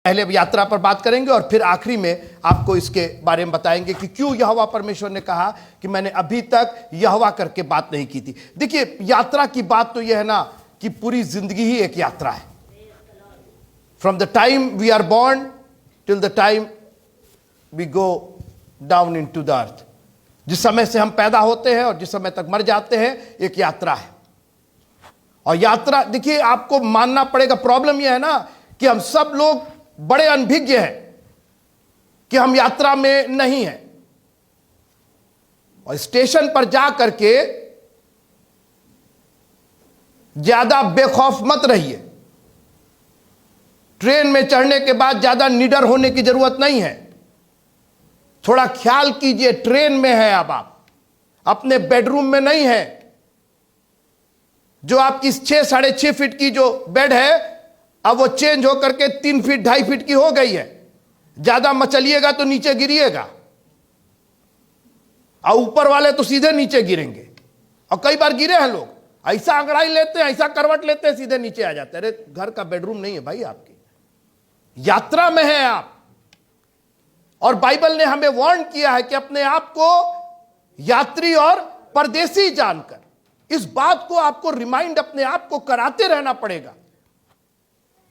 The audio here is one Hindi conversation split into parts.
पहले यात्रा पर बात करेंगे और फिर आखिरी में आपको इसके बारे में बताएंगे कि क्यों यहोवा परमेश्वर ने कहा कि मैंने अभी तक यहोवा करके बात नहीं की थी। देखिए, यात्रा की बात तो यह है ना कि पूरी जिंदगी ही एक यात्रा है। From the time we are born till the time we go down into the earth. जिस समय से हम पैदा होते हैं और जिस समय तक मर जाते हैं, एक यात्रा है। और यात्रा, देखिए, आपको मानना पड़ेगा। प्रॉब्लम यह है ना कि हम सब लोग बड़े अनभिज्ञ हैं कि हम यात्रा में नहीं हैं। और स्टेशन पर जा करके ज्यादा बेखौफ मत रहिए। ट्रेन में चढ़ने के बाद ज्यादा निडर होने की जरूरत नहीं है। थोड़ा ख्याल कीजिए, ट्रेन में है, अब आप अपने बेडरूम में नहीं है। जो आपकी 6 साढ़े 6 फीट की जो बेड है, अब वो चेंज होकर के 3 फीट 2.5 फीट की हो गई है। ज्यादा मचलिएगा तो नीचे गिरिएगा, और ऊपर वाले तो सीधे नीचे गिरेंगे। और कई बार गिरे हैं लोग, ऐसा अंगड़ाई लेते हैं, ऐसा करवट लेते हैं, सीधे नीचे आ जाते हैं। अरे, घर का बेडरूम नहीं है भाई, आपकी यात्रा में है आप। और बाइबल ने हमें वार्न किया है कि अपने आप को यात्री और परदेसी जानकर, इस बात को आपको रिमाइंड अपने आप को कराते रहना पड़ेगा।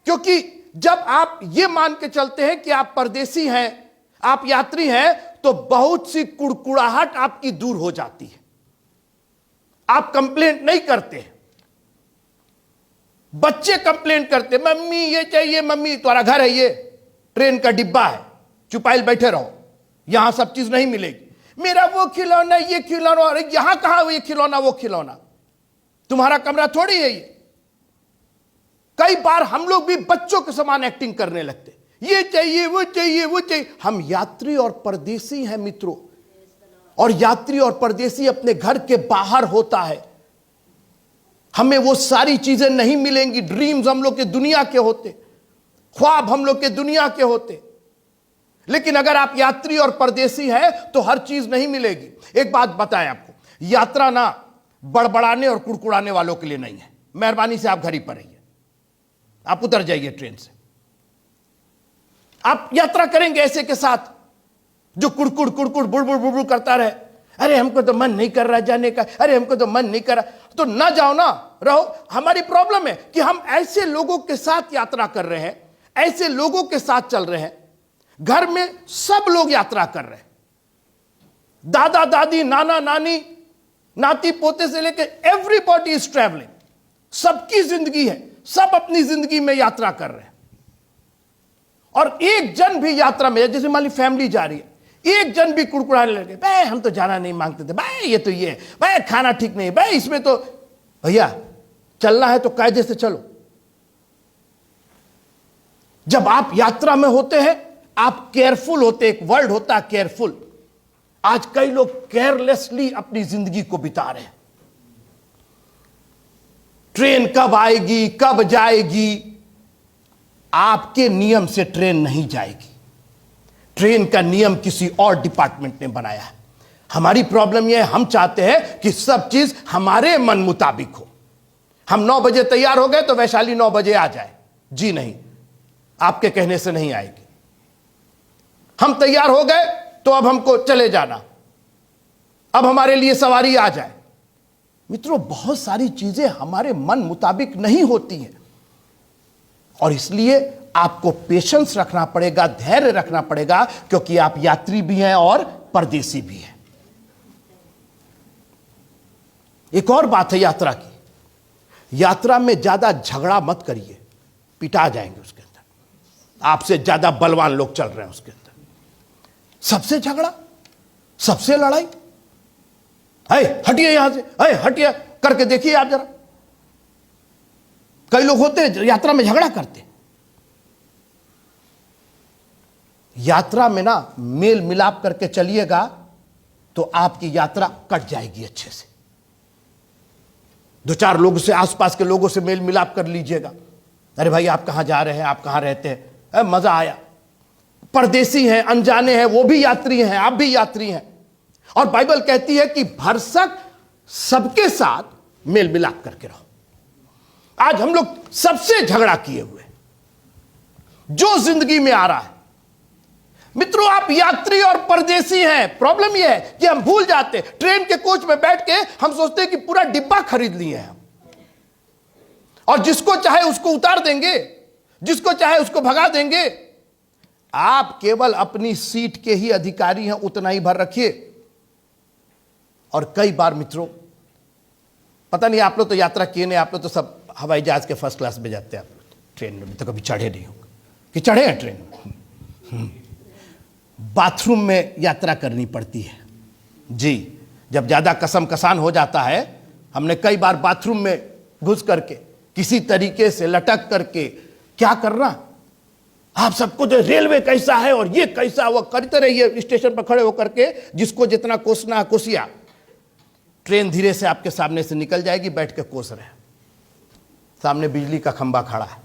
क्योंकि जब आप ये मान के चलते हैं कि आप परदेसी हैं, आप यात्री हैं, तो बहुत सी कुड़कुड़ाहट आपकी दूर हो जाती है। आप कंप्लेंट नहीं करते। बच्चे कंप्लेंट करते, मम्मी ये चाहिए, मम्मी तुम्हारा घर है ये, ट्रेन का डिब्बा है, चुपाइल बैठे रहो, यहां सब चीज नहीं मिलेगी। मेरा वो खिलौना, ये खिलौना, अरे यहां कहां ये खिलौना वो खिलौना, तुम्हारा कमरा थोड़ी है ये। कई बार हम लोग भी बच्चों के समान एक्टिंग करने लगते, ये चाहिए वो चाहिए वो चाहिए। हम यात्री और परदेसी हैं मित्रों, और यात्री और परदेसी अपने घर के बाहर होता है। हमें वो सारी चीजें नहीं मिलेंगी। ड्रीम्स हम लोग के दुनिया के होते, ख्वाब हम लोग के दुनिया के होते। लेकिन अगर आप यात्री और परदेसी हैं तो हर चीज नहीं मिलेगी। एक बात बताएं आपको, यात्रा ना बड़बड़ाने और कुड़कुड़ाने वालों के लिए नहीं है। मेहरबानी से आप घर ही पर रहिए, आप उतर जाइए ट्रेन से। आप यात्रा करेंगे ऐसे के साथ जो कुड़कुड़ कुड़कुड़ बुड़बुड़ बुड़बुड़ करता रहे, अरे हमको तो मन नहीं कर रहा जाने का, अरे हमको तो मन नहीं कर रहा, तो ना जाओ ना रहो। हमारी प्रॉब्लम है कि हम ऐसे लोगों के साथ यात्रा कर रहे हैं, ऐसे लोगों के साथ चल रहे हैं। घर में सब लोग यात्रा कर रहे हैं, दादा दादी, नाना नानी, नाती पोते से लेकर एवरीबॉडी इज ट्रैवलिंग। सबकी जिंदगी है, सब अपनी जिंदगी में यात्रा कर रहे हैं। और एक जन भी यात्रा में, जैसे मान ली फैमिली जा रही है, एक जन भी कुड़कुड़ाने लगे, भाई हम तो जाना नहीं मांगते थे, भाई ये तो ये, भाई खाना ठीक नहीं, भाई इसमें तो, भैया चलना है तो कायदे से चलो। जब आप यात्रा में होते हैं आप केयरफुल होते, एक वर्ड होता है केयरफुल। आज कई लोग केयरलेसली अपनी जिंदगी को बिता रहे हैं। ट्रेन कब आएगी, कब जाएगी, आपके नियम से ट्रेन नहीं जाएगी। ट्रेन का नियम किसी और डिपार्टमेंट ने बनाया है। हमारी प्रॉब्लम यह है, हम चाहते हैं कि सब चीज हमारे मन मुताबिक हो। हम 9 बजे तैयार हो गए तो वैशाली 9 बजे आ जाए, जी नहीं, आपके कहने से नहीं आएगी। हम तैयार हो गए तो अब हमको चले जाना, अब हमारे लिए सवारी आ जाए। मित्रों, बहुत सारी चीजें हमारे मन मुताबिक नहीं होती हैं, और इसलिए आपको पेशेंस रखना पड़ेगा, धैर्य रखना पड़ेगा, क्योंकि आप यात्री भी हैं और परदेसी भी हैं। एक और बात है यात्रा की, यात्रा में ज्यादा झगड़ा मत करिए, पिटा जाएंगे उसके अंदर। आपसे ज्यादा बलवान लोग चल रहे हैं उसके अंदर, सबसे झगड़ा, सबसे लड़ाई। हटिए यहां से, हटिए करके देखिए आप जरा। कई लोग होते हैं यात्रा में झगड़ा करते। यात्रा में ना मेल मिलाप करके चलिएगा तो आपकी यात्रा कट जाएगी अच्छे से। 2-4 लोगों से, आसपास के लोगों से मेल मिलाप कर लीजिएगा। अरे भाई आप कहां जा रहे हैं, आप कहां रहते हैं, मजा आया। परदेसी हैं, अनजाने हैं, वो भी यात्री हैं, आप भी यात्री हैं। और बाइबल कहती है कि भरसक सबके साथ मेल मिलाप करके रहो। आज हम लोग सबसे झगड़ा किए हुए, जो जिंदगी में आ रहा है। मित्रों, आप यात्री और परदेसी हैं। प्रॉब्लम यह है कि हम भूल जाते, ट्रेन के कोच में बैठ के हम सोचते हैं कि पूरा डिब्बा खरीद लिए हैं हम, और जिसको चाहे उसको उतार देंगे, जिसको चाहे उसको भगा देंगे। आप केवल अपनी सीट के ही अधिकारी हैं, उतना ही भर रखिए। और कई बार मित्रों, पता नहीं आप लोग तो यात्रा किए नहीं, आप लोग तो सब हवाई जहाज के फर्स्ट क्लास में जाते हैं, आप ट्रेन में तो कभी चढ़े नहीं होंगे कि चढ़े हैं ट्रेन में। बाथरूम में यात्रा करनी पड़ती है जी। जब ज्यादा कसम कसान हो जाता है, हमने कई बार बाथरूम में घुस करके किसी तरीके से लटक करके क्या करना, आप सबको जो रेलवे कैसा है और ये कैसा, वो करते रहिए स्टेशन पर खड़े होकर के, जिसको जितना कोसना है कोसिया। ट्रेन धीरे से आपके सामने से निकल जाएगी, बैठ के कोस रहे, सामने बिजली का खंभा खड़ा है।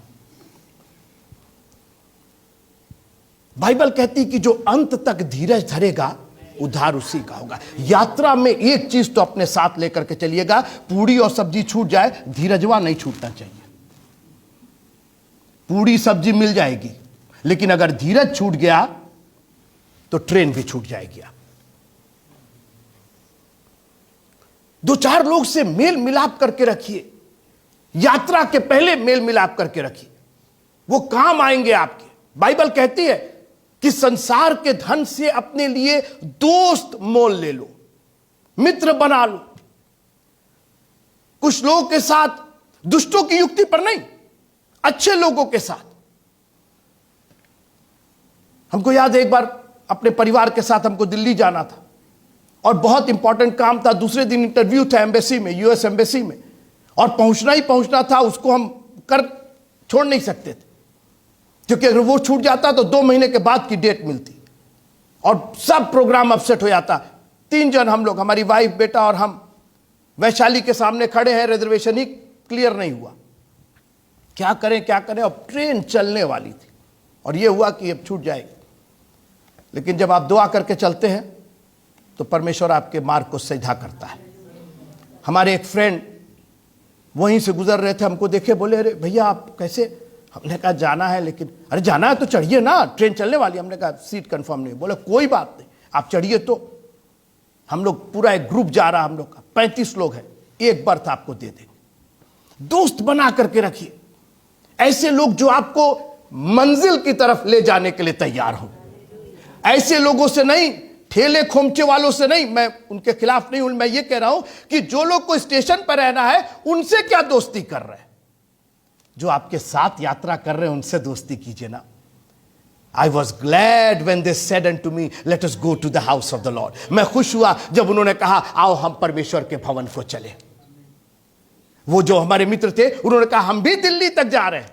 बाइबल कहती कि जो अंत तक धीरज धरेगा उद्धार उसी का होगा। यात्रा में एक चीज तो अपने साथ लेकर के चलिएगा, पूड़ी और सब्जी छूट जाए, धीरजवा नहीं छूटना चाहिए। पूड़ी सब्जी मिल जाएगी, लेकिन अगर धीरज छूट गया तो ट्रेन भी छूट जाएगी। दो चार लोग से मेल मिलाप करके रखिए, यात्रा के पहले मेल मिलाप करके रखिए, वो काम आएंगे आपके। बाइबल कहती है कि संसार के धन से अपने लिए दोस्त मोल ले लो, मित्र बना लो। कुछ लोगों के साथ दुष्टों की युक्ति पर नहीं, अच्छे लोगों के साथ। हमको याद है एक बार अपने परिवार के साथ हमको दिल्ली जाना था और बहुत इंपॉर्टेंट काम था। दूसरे दिन इंटरव्यू था एम्बेसी में, यूएस एम्बेसी में, और पहुंचना ही पहुंचना था। उसको हम कर छोड़ नहीं सकते थे, क्योंकि अगर वो छूट जाता तो 2 महीने के बाद की डेट मिलती और सब प्रोग्राम अपसेट हो जाता। 3 जन हम लोग, हमारी वाइफ, बेटा और हम, वैशाली के सामने खड़े हैं, रिजर्वेशन ही क्लियर नहीं हुआ। क्या करें क्या करें, अब ट्रेन चलने वाली थी और ये हुआ कि अब छूट जाएगी। लेकिन जब आप दुआ करके चलते हैं तो परमेश्वर आपके मार्ग को सीधा करता है। हमारे एक फ्रेंड वहीं से गुजर रहे थे, हमको देखे, बोले अरे भैया आप कैसे? हमने कहा जाना है, लेकिन अरे जाना है तो चढ़िए ना, ट्रेन चलने वाली। हमने कहा सीट कंफर्म नहीं। बोले कोई बात नहीं, आप चढ़िए। तो हम लोग पूरा एक ग्रुप जा रहा, हम लोग का 35 लोग हैं, एक बर्थ आपको दे देंगे। दोस्त बना करके रखिए, ऐसे लोग जो आपको मंजिल की तरफ ले जाने के लिए तैयार हो। ऐसे लोगों से नहीं, ठेले खोमचे वालों से नहीं। मैं उनके खिलाफ नहीं हूं, मैं ये कह रहा हूं कि जो लोग को स्टेशन पर रहना है उनसे क्या दोस्ती कर रहे हैं। जो आपके साथ यात्रा कर रहे हैं उनसे दोस्ती कीजिए ना। I was glad when they said unto me let us go to the house of the Lord. मैं खुश हुआ जब उन्होंने कहा आओ हम परमेश्वर के भवन को चले। वो जो हमारे मित्र थे उन्होंने कहा हम भी दिल्ली तक जा रहे हैं,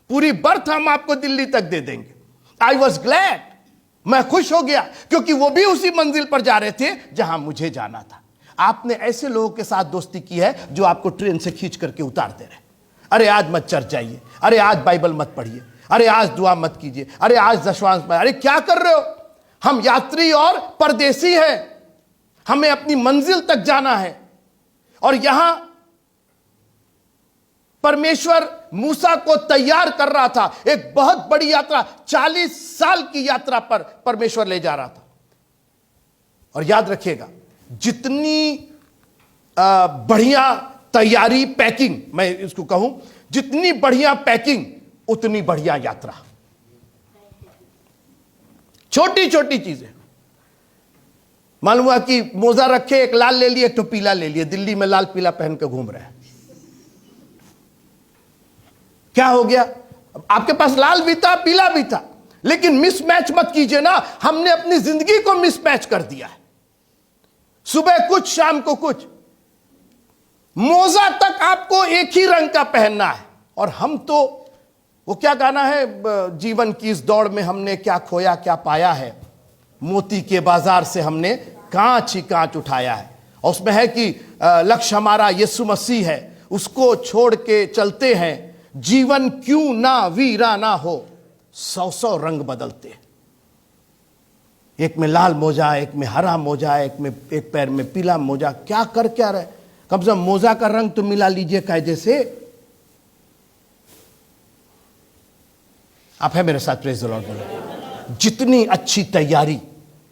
पूरी बर्थ हम आपको दिल्ली तक दे देंगे। आई वॉज ग्लैड, मैं खुश हो गया, क्योंकि वो भी उसी मंजिल पर जा रहे थे जहां मुझे जाना था। आपने ऐसे लोगों के साथ दोस्ती की है जो आपको ट्रेन से खींच करके उतारते रहे। अरे आज मत चर्च जाइए, अरे आज बाइबल मत पढ़िए, अरे आज दुआ मत कीजिए, अरे आज दशवांश मत। अरे क्या कर रहे हो? हम यात्री और परदेसी हैं, हमें अपनी मंजिल तक जाना है। और यहां परमेश्वर मूसा को तैयार कर रहा था, एक बहुत बड़ी यात्रा, 40 साल की यात्रा पर परमेश्वर ले जा रहा था। और याद रखिएगा, जितनी बढ़िया तैयारी, पैकिंग, मैं इसको कहूं, जितनी बढ़िया पैकिंग उतनी बढ़िया यात्रा। छोटी छोटी चीजें, मालूम हुआ कि मोजा रखे, एक लाल ले लिए, एक तो पीला ले लिए, दिल्ली में लाल पीला पहन के घूम रहे हैं। क्या हो गया? आपके पास लाल भी था, पीला भी था, लेकिन मिसमैच मत कीजिए ना। हमने अपनी जिंदगी को मिसमैच कर दिया है। सुबह कुछ, शाम को कुछ। मोजा तक आपको एक ही रंग का पहनना है। और हम तो, वो क्या गाना है, जीवन की इस दौड़ में हमने क्या खोया क्या पाया है, मोती के बाजार से हमने कांच ही कांच उठाया है। और उसमें है कि लक्ष्य हमारा यीशु मसीह है, उसको छोड़ के चलते हैं, जीवन क्यों ना वीराना हो, 100 रंग बदलते। एक में लाल मोजा, एक में हरा मोजा, एक पैर में पीला मोजा। क्या कर क्या रहे? कम से कम मोजा का रंग तो मिला लीजिए कायदे से। आप है मेरे साथ? प्रेज द लॉर्ड बोलो। जितनी अच्छी तैयारी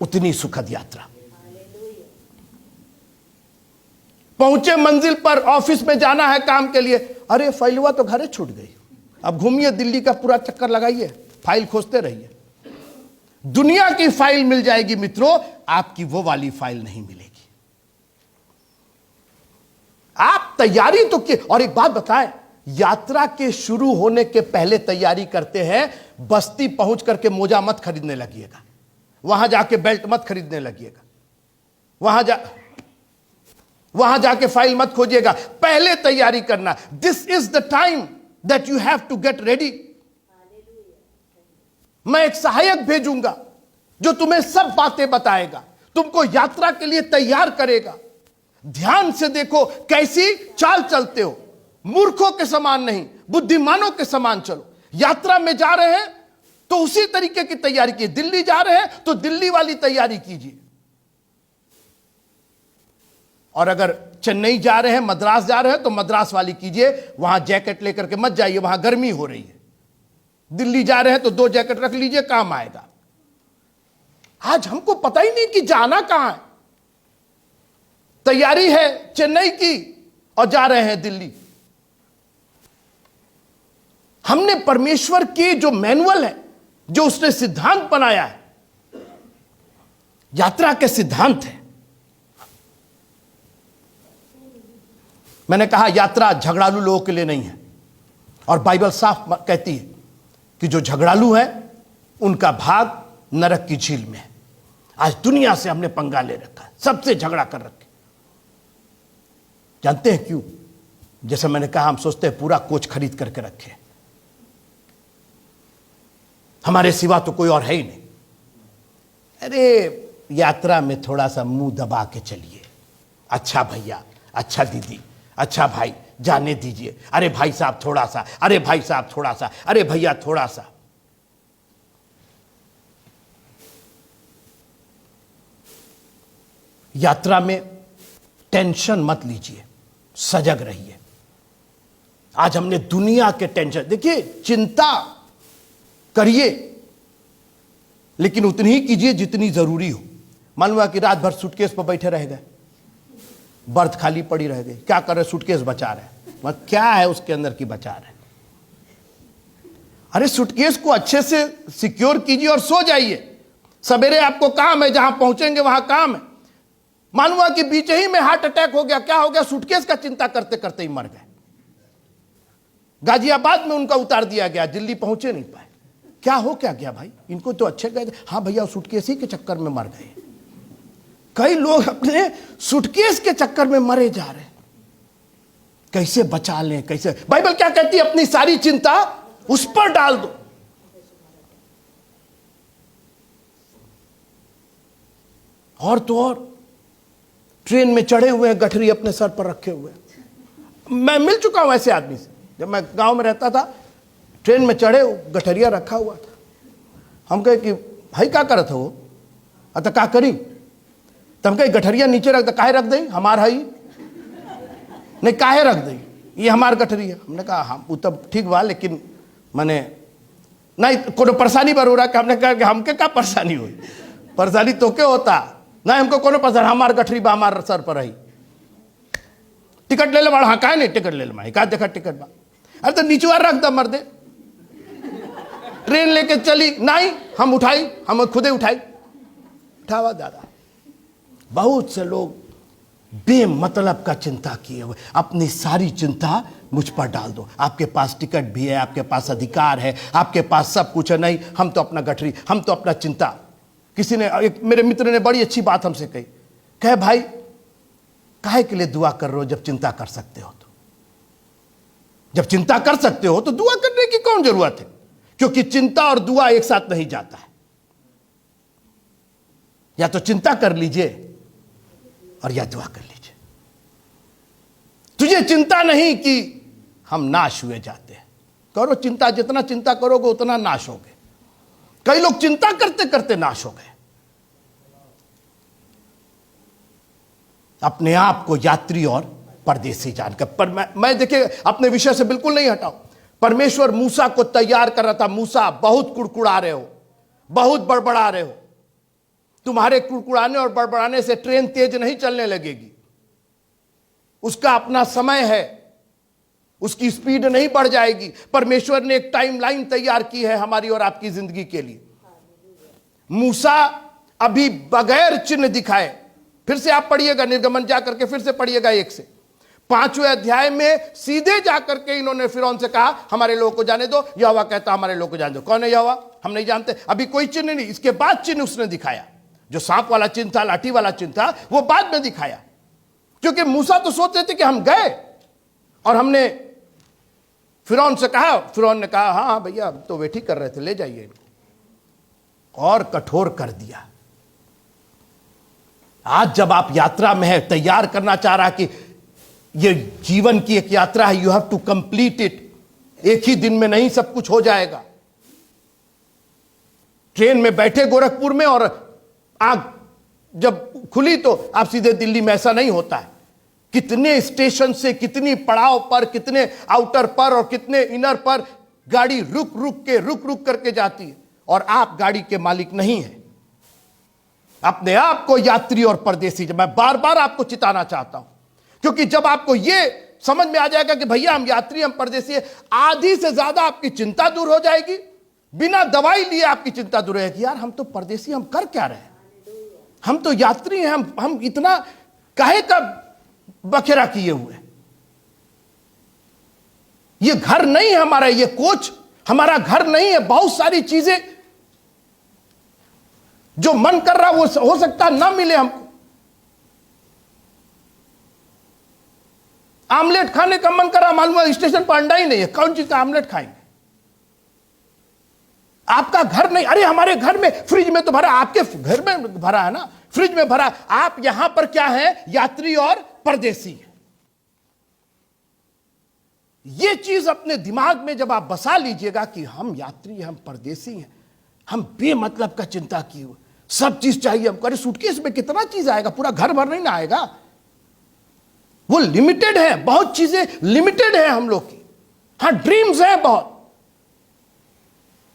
उतनी सुखद यात्रा। पहुंचे मंजिल पर, ऑफिस में जाना है काम के लिए, अरे फाइलवा तो घरे छूट गई। अब घूमिए, दिल्ली का पूरा चक्कर लगाइए, फाइल खोजते रहिए। दुनिया की फाइल मिल जाएगी मित्रों, आपकी वो वाली फाइल नहीं मिलेगी। आप तैयारी तो की। और एक बात बताएं, यात्रा के शुरू होने के पहले तैयारी करते हैं। बस्ती पहुंच करके मोजा मत खरीदने लगिएगा, वहां जाके बेल्ट मत खरीदने लगिएगा, वहां जाके फाइल मत खोजिएगा। पहले तैयारी करना। This is the time that you have to get ready. मैं एक सहायक भेजूंगा जो तुम्हें सब बातें बताएगा, तुमको यात्रा के लिए तैयार करेगा। ध्यान से देखो कैसी चाल चलते हो। मूर्खों के समान नहीं, बुद्धिमानों के समान चलो। यात्रा में जा रहे हैं तो उसी तरीके की तैयारी कीजिए। दिल्ली जा रहे हैं तो दिल्ली वाली तैयारी कीजिए। और अगर चेन्नई जा रहे हैं, मद्रास जा रहे हैं तो मद्रास वाली कीजिए। वहां जैकेट लेकर के मत जाइए, वहां गर्मी हो रही है। दिल्ली जा रहे हैं तो 2 जैकेट रख लीजिए, काम आएगा। आज हमको पता ही नहीं कि जाना कहां है। तैयारी है चेन्नई की और जा रहे हैं दिल्ली। हमने परमेश्वर के जो मैनुअल है, जो उसने सिद्धांत बनाया है, यात्रा के सिद्धांत है। मैंने कहा यात्रा झगड़ालू लोगों के लिए नहीं है। और बाइबल साफ कहती है कि जो झगड़ालू है उनका भाग नरक की झील में है। आज दुनिया से हमने पंगा ले रखा है, सबसे झगड़ा कर रखे। जानते हैं क्यों? जैसे मैंने कहा, हम सोचते हैं पूरा कोच खरीद करके रखे, हमारे सिवा तो कोई और है ही नहीं। अरे यात्रा में थोड़ा सा मुंह दबा के चलिए। अच्छा भैया, अच्छा दीदी, अच्छा भाई, जाने दीजिए। अरे भाई साहब थोड़ा सा, अरे भाई साहब थोड़ा सा, अरे भैया थोड़ा सा। यात्रा में टेंशन मत लीजिए, सजग रहिए। आज हमने दुनिया के टेंशन, देखिए चिंता करिए लेकिन उतनी ही कीजिए जितनी जरूरी हो। मालूम है कि रात भर सूटकेस पर बैठे रह गए, बर्थ खाली पड़ी रह गई, क्या कर रहे? सूटकेस बचा रहे। मतलब क्या है उसके अंदर की बचा रहे? अरे सूटकेस को अच्छे से सिक्योर कीजिए और सो जाइए। सवेरे आपको काम है, जहां पहुंचेंगे वहां काम है। मालूम है कि बीच ही में हार्ट अटैक हो गया, क्या हो गया? सूटकेस का चिंता करते करते ही मर गए। गाजियाबाद में उनका उतार दिया गया, दिल्ली पहुंचे नहीं पाए। क्या हो क्या गया भाई? इनको तो अच्छे गए। हाँ भैया, सूटकेस ही के चक्कर में मर गए। कई लोग अपने सूटकेस के चक्कर में मरे जा रहे हैं। कैसे बचा लें, कैसे? बाइबल क्या कहती है? अपनी सारी चिंता उस पर डाल दो। और तो और ट्रेन में चढ़े हुए हैं, गठरी अपने सर पर रखे हुए हैं। मैं मिल चुका हूं ऐसे आदमी से। जब मैं गांव में रहता था, ट्रेन में चढ़े, गठरिया रखा हुआ था। हम कहे कि भाई क्या करत हो? अतः क्या करी? तब कहे गठरिया नीचे रख दे। काहे रख दई? हमार है नहीं, काहे रख दई? ये हमार गठरी है। हमने कहा हम वो तब ठीक बा, लेकिन मैंने नहीं कोनो परेशानी पर हो रहा है। हमने कहा कि हमके क्या परेशानी हुई? परेशानी तो क्या होता नहीं, हमको कोनो परेशानी, हमार गठरी बा, हमार सर पर रही। टिकट ले ले बाड़। हाँ, काहे नहीं टिकट ले ले? का देखा टिकट बा? अरे तो नीचवा रख दे मर दे। ट्रेन लेके चली नहीं, हम उठाई, हम खुदे उठाई, उठावा दादा। बहुत से लोग बेमतलब का चिंता किए हुए। अपनी सारी चिंता मुझ पर डाल दो। आपके पास टिकट भी है, आपके पास अधिकार है, आपके पास सब कुछ है। नहीं, हम तो अपना गठरी, हम तो अपना चिंता। किसी ने, एक मेरे मित्र ने बड़ी अच्छी बात हमसे कही। कहे भाई काहे के लिए दुआ कर रहे हो जब चिंता कर सकते हो? तो जब चिंता कर सकते हो तो दुआ करने की कौन जरूरत है? क्योंकि चिंता और दुआ एक साथ नहीं जाता है। या तो चिंता कर लीजिए और या दुआ कर लीजिए। तुझे चिंता नहीं कि हम नाश हुए जाते हैं। करो चिंता, जितना चिंता करोगे उतना नाश होगे। कई लोग चिंता करते करते नाश हो गए। अपने आप को यात्री और परदेसी जानकर। पर मैं देखिए अपने विषय से बिल्कुल नहीं हटाऊं। परमेश्वर मूसा को तैयार कर रहा था। मूसा, बहुत कुड़कुड़ा रहे हो, बहुत बड़बड़ा रहे हो, तुम्हारे कुड़कुड़ाने और बड़बड़ाने से ट्रेन तेज नहीं चलने लगेगी। उसका अपना समय है, उसकी स्पीड नहीं बढ़ जाएगी। परमेश्वर ने एक टाइमलाइन तैयार की है हमारी और आपकी जिंदगी के लिए। मूसा अभी बगैर चिन्ह दिखाए, फिर से आप पढ़िएगा, निर्गमन जाकर के फिर से पढ़िएगा 1 से 5वें अध्याय में, सीधे जाकर के इन्होंने फिरौन से कहा हमारे लोगों को जाने दो। यहोवा कहता हमारे लोगों को जाने दो। कौन है यहोवा? हम नहीं जानते। अभी कोई चिन्ह नहीं। इसके बाद चिन्ह उसने दिखाया, जो सांप वाला चिन्ह था, लाठी वाला चिन्ह था, वो बाद में दिखाया। क्योंकि मूसा तो सोच रहे थे कि हम गए और हमने फिरौन से कहा, फिरौन ने कहा हाँ भैया तो वेट ही कर रहे थे, ले जाइए इनको, और कठोर कर दिया। आज जब आप यात्रा में है, तैयार करना चाह रहा कि ये जीवन की एक यात्रा है, you have to complete it. एक ही दिन में नहीं सब कुछ हो जाएगा। ट्रेन में बैठे गोरखपुर में और आग जब खुली तो आप सीधे दिल्ली में, ऐसा नहीं होता है। कितने स्टेशन से, कितनी पड़ाव पर, कितने आउटर पर और कितने इनर पर गाड़ी रुक रुक करके जाती है, और आप गाड़ी के मालिक नहीं है। अपने आप को यात्री और परदेसी, जब मैं बार बार आपको चिताना चाहता हूं, क्योंकि जब आपको यह समझ में आ जाएगा कि भैया हम यात्री, हम परदेसी है, आधी से ज्यादा आपकी चिंता दूर हो जाएगी। बिना दवाई लिए आपकी चिंता दूर रहेगी। यार हम तो परदेसी, हम कर क्या रहे हैं? हम तो यात्री हैं, हम इतना काहे का बखेरा किए हुए? ये घर नहीं है हमारा, ये कोच हमारा घर नहीं है। बहुत सारी चीजें जो मन कर रहा वो हो सकता ना मिले हमको। आमलेट खाने का मन कर रहा, मालूम है स्टेशन पर अंडा ही नहीं है, कौन चीज का आमलेट खाएंगे? आपका घर नहीं। अरे हमारे घर में फ्रिज में तो भरा, आपके घर में भरा है ना, फ्रिज में भरा। आप यहां पर क्या है? यात्री और परदेसी है। यह चीज अपने दिमाग में जब आप बसा लीजिएगा कि हम यात्री हैं, हम परदेसी हैं, हम बेमतलब का चिंता किए हुए, सब चीज चाहिए हमको। अरे सूटकेस में कितना चीज आएगा? पूरा घर भर नहीं ना आएगा। वो लिमिटेड है, बहुत चीजें लिमिटेड है हम लोग की। हां ड्रीम्स है बहुत,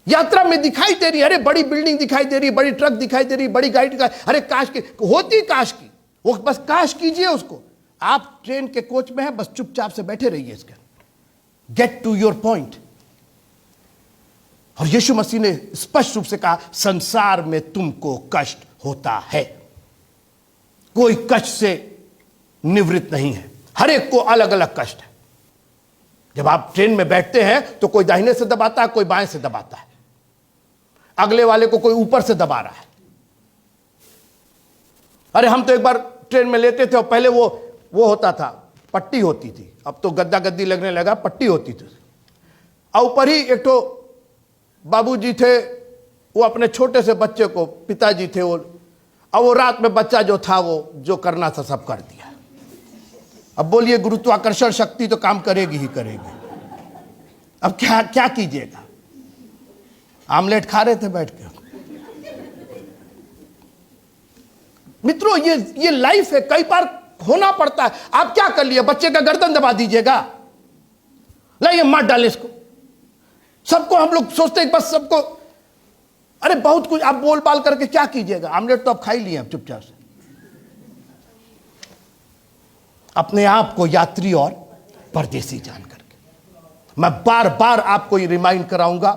यात्रा में दिखाई दे रही। अरे बड़ी बिल्डिंग दिखाई दे रही, बड़ी ट्रक दिखाई दे रही, बड़ी गाड़ी दिखाई, अरे काश की होती, काश की, वो बस काश कीजिए उसको। आप ट्रेन के कोच में हैं, बस चुपचाप से बैठे रहिए इसके, गेट टू योर पॉइंट। और यीशु मसीह ने स्पष्ट रूप से कहा संसार में तुमको कष्ट होता है, कोई कष्ट से निवृत्त नहीं है, हर एक को अलग अलग कष्ट है। जब आप ट्रेन में बैठते हैं तो कोई दाहिने से दबाता है, कोई बाएं से दबाता है, अगले वाले को कोई ऊपर से दबा रहा है। अरे हम तो एक बार ट्रेन में लेते थे और पहले वो होता था, पट्टी होती थी, अब तो गद्दा गद्दी लगने लगा, पट्टी होती थी। और ऊपर ही एक तो बाबूजी थे, वो अपने छोटे से बच्चे को, पिताजी थे वो, अब वो रात में बच्चा जो था वो जो करना था सब कर दिया। अब बोलिए गुरुत्वाकर्षण शक्ति तो काम करेगी ही करेगी। अब क्या कीजिएगा? आमलेट खा रहे थे बैठ के। मित्रों ये लाइफ है, कई बार होना पड़ता है। आप क्या कर लिए? बच्चे का गर्दन दबा दीजिएगा, लाइए मार डाले इसको। सबको हम लोग सोचते हैं बस सबको, अरे बहुत कुछ आप बोल बाल करके क्या कीजिएगा? आमलेट तो आप खा ही लिए चुपचाप से। अपने आप को यात्री और परदेसी जान करके मैं बार बार आपको ये रिमाइंड कराऊंगा।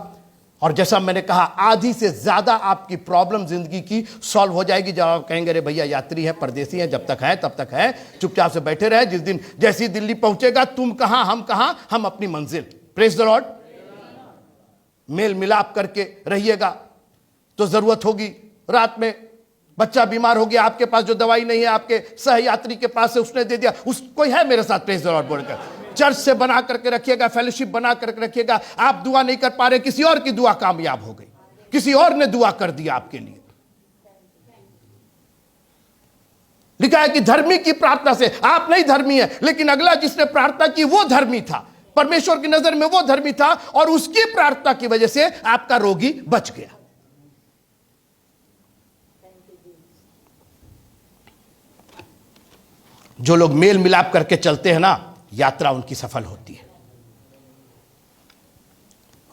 और जैसा मैंने कहा, आधी से ज्यादा आपकी प्रॉब्लम जिंदगी की सॉल्व हो जाएगी जब आप कहेंगे अरे भैया यात्री है, परदेसी है, जब तक है तब तक है, चुपचाप से बैठे रहे। जिस दिन जैसी दिल्ली पहुंचेगा, तुम कहां हम कहां, हम अपनी मंजिल। Praise the Lord. मेल मिलाप करके रहिएगा। तो जरूरत होगी, रात में बच्चा बीमार हो गया, आपके पास जो दवाई नहीं है, आपके सहयात्री के पास से उसने दे दिया, उसको है मेरे साथ प्रेज द लॉर्ड बोलकर चर्च से बना करके रखिएगा, फेलोशिप बना करके रखिएगा। आप दुआ नहीं कर पा रहे, किसी और की दुआ कामयाब हो गई, किसी और ने दुआ कर दिया आपके लिए। लिखा है कि धर्मी की प्रार्थना से, आप नहीं धर्मी है लेकिन अगला जिसने प्रार्थना की वो धर्मी था, परमेश्वर की नजर में वो धर्मी था, और उसकी प्रार्थना की वजह से आपका रोगी बच गया। जो लोग मेल मिलाप करके चलते हैं ना, यात्रा उनकी सफल होती है।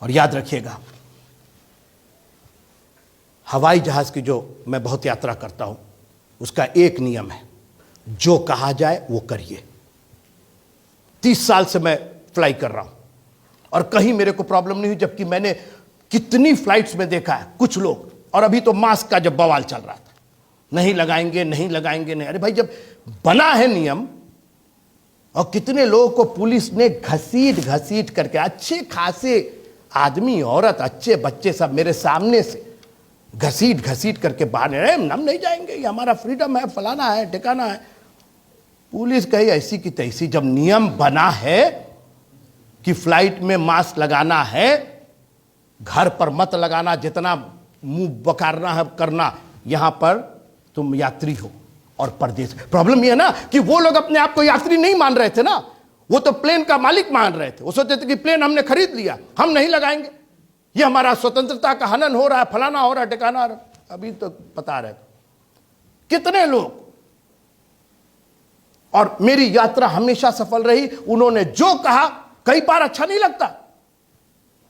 और याद रखिएगा, हवाई जहाज की जो मैं बहुत यात्रा करता हूं, उसका एक नियम है, जो कहा जाए वो करिए। 30 साल से मैं फ्लाई कर रहा हूं और कहीं मेरे को प्रॉब्लम नहीं हुई, जबकि मैंने कितनी फ्लाइट्स में देखा है कुछ लोग, और अभी तो मास्क का जब बवाल चल रहा था, नहीं लगाएंगे नहीं लगाएंगे नहीं। अरे भाई, जब बना है नियम, और कितने लोगों को पुलिस ने घसीट घसीट करके, अच्छे खासे आदमी औरत अच्छे बच्चे सब मेरे सामने से घसीट घसीट करके बाहर, हम नहीं जाएंगे, ये हमारा फ्रीडम है, फलाना है ठिकाना है। पुलिस कही ऐसी की तैसी। जब नियम बना है कि फ्लाइट में मास्क लगाना है, घर पर मत लगाना, जितना मुंह बकारना है करना, यहां पर तुम यात्री हो और परदेश। प्रॉब्लम यह है ना कि वो लोग अपने आप को यात्री नहीं मान रहे थे ना, वो तो प्लेन का मालिक मान रहे थे। वो सोचते थे कि प्लेन हमने खरीद लिया, हम नहीं लगाएंगे, ये हमारा स्वतंत्रता का हनन हो रहा है, फलाना हो रहा है ठिकाना हो रहा है। अभी तो बता रहे कितने लोग। और मेरी यात्रा हमेशा सफल रही। उन्होंने जो कहा, कई बार अच्छा नहीं लगता।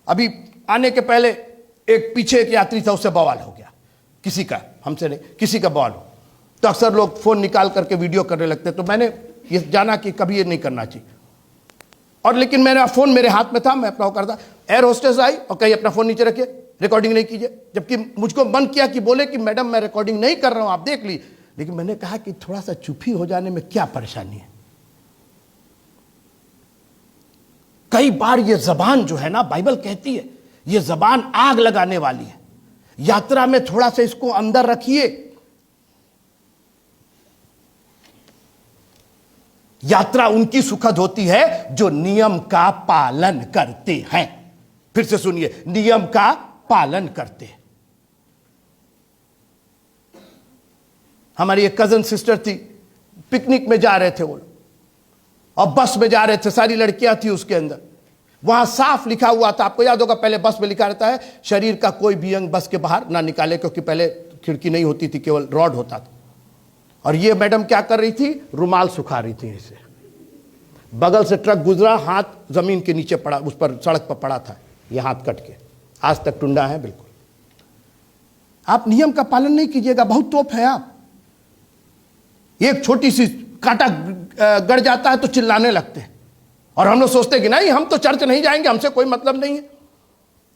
अभी आने के पहले एक पीछे एक यात्री था, उससे बवाल हो गया, किसी का, हमसे नहीं, किसी का बवाल हो, तो अक्सर लोग फोन निकाल करके वीडियो करने लगते। तो मैंने ये जाना कि कभी ये नहीं करना चाहिए, और लेकिन मेरा फोन मेरे हाथ में था, मैं अपना वो करता। एयर होस्टेस आई और कही अपना फोन नीचे रखिए, रिकॉर्डिंग नहीं कीजिए, जबकि मुझको मन किया कि बोले कि मैडम मैं रिकॉर्डिंग नहीं कर रहा हूं, आप देख ली। लेकिन मैंने कहा कि थोड़ा सा चुप ही हो जाने में क्या परेशानी है। कई बार ये जबान जो है ना, बाइबल कहती है ये जबान आग लगाने वाली है। यात्रा में थोड़ा सा इसको अंदर रखिए। यात्रा उनकी सुखद होती है जो नियम का पालन करते हैं। फिर से सुनिए, नियम का पालन करते हैं। हमारी एक कजन सिस्टर थी, पिकनिक में जा रहे थे वो लोग, और बस में जा रहे थे, सारी लड़कियां थी उसके अंदर। वहां साफ लिखा हुआ था, आपको याद होगा पहले बस में लिखा रहता है शरीर का कोई भी अंग बस के बाहर ना निकाले, क्योंकि पहले खिड़की नहीं होती थी, केवल रॉड होता था। और ये मैडम क्या कर रही थी, रुमाल सुखा रही थी ऐसे। बगल से ट्रक गुजरा, हाथ जमीन के नीचे पड़ा, उस पर सड़क पर पड़ा था, ये हाथ कट के आज तक टुंडा है बिल्कुल। आप नियम का पालन नहीं कीजिएगा, बहुत तोप है आप। एक छोटी सी कांटा गड़ जाता है तो चिल्लाने लगते हैं, और हम लोग सोचते कि नहीं हम तो चर्च नहीं जाएंगे, हमसे कोई मतलब नहीं है,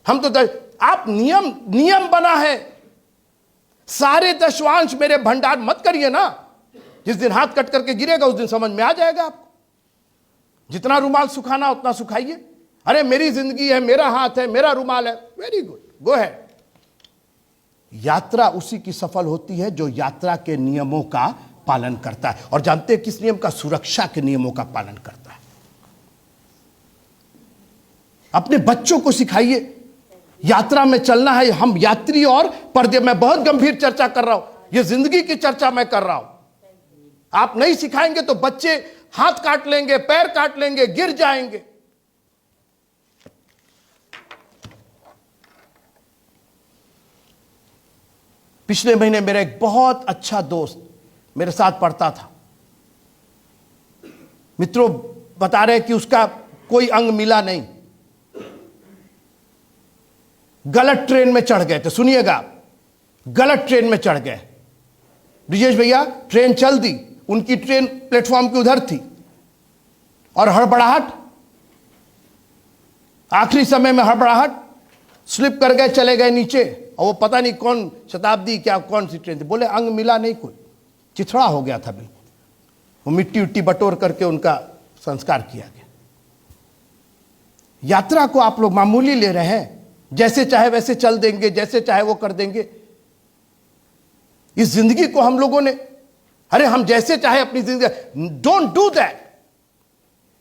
हम तो आप नियम बना है, सारे दशवांश मेरे भंडार मत करिए ना। जिस दिन हाथ कट करके गिरेगा उस दिन समझ में आ जाएगा आपको। जितना रुमाल सुखाना उतना सुखाइए। अरे मेरी जिंदगी है, मेरा हाथ है, मेरा रुमाल है, वेरी गुड, गो है। यात्रा उसी की सफल होती है जो यात्रा के नियमों का पालन करता है। और जानते हैं किस नियम का? सुरक्षा के नियमों का पालन करता है। अपने बच्चों को सिखाइए, यात्रा में चलना है। हम यात्री और पर्दे, मैं बहुत गंभीर चर्चा कर रहा हूं, यह जिंदगी की चर्चा मैं कर रहा हूं। आप नहीं सिखाएंगे तो बच्चे हाथ काट लेंगे, पैर काट लेंगे, गिर जाएंगे। पिछले महीने मेरा एक बहुत अच्छा दोस्त मेरे साथ पढ़ता था। मित्रों बता रहे कि उसका कोई अंग मिला नहीं, गलत ट्रेन में चढ़ गए थे। सुनिएगा, गलत ट्रेन में चढ़ गए। ब्रिजेश भैया, ट्रेन चल दी, उनकी ट्रेन प्लेटफॉर्म की उधर थी, और हड़बड़ाहट, आखिरी समय में हड़बड़ाहट, स्लिप कर गए, चले गए नीचे। और वो पता नहीं कौन शताब्दी क्या कौन सी ट्रेन थी, बोले अंग मिला नहीं, कोई चिथड़ा हो गया था बिल्कुल। वो मिट्टी उट्टी बटोर करके उनका संस्कार किया गया। यात्रा को आप लोग मामूली ले रहे हैं, जैसे चाहे वैसे चल देंगे, जैसे चाहे वो कर देंगे। इस जिंदगी को हम लोगों ने, अरे हम जैसे चाहे अपनी जिंदगी, डोंट डू दैट।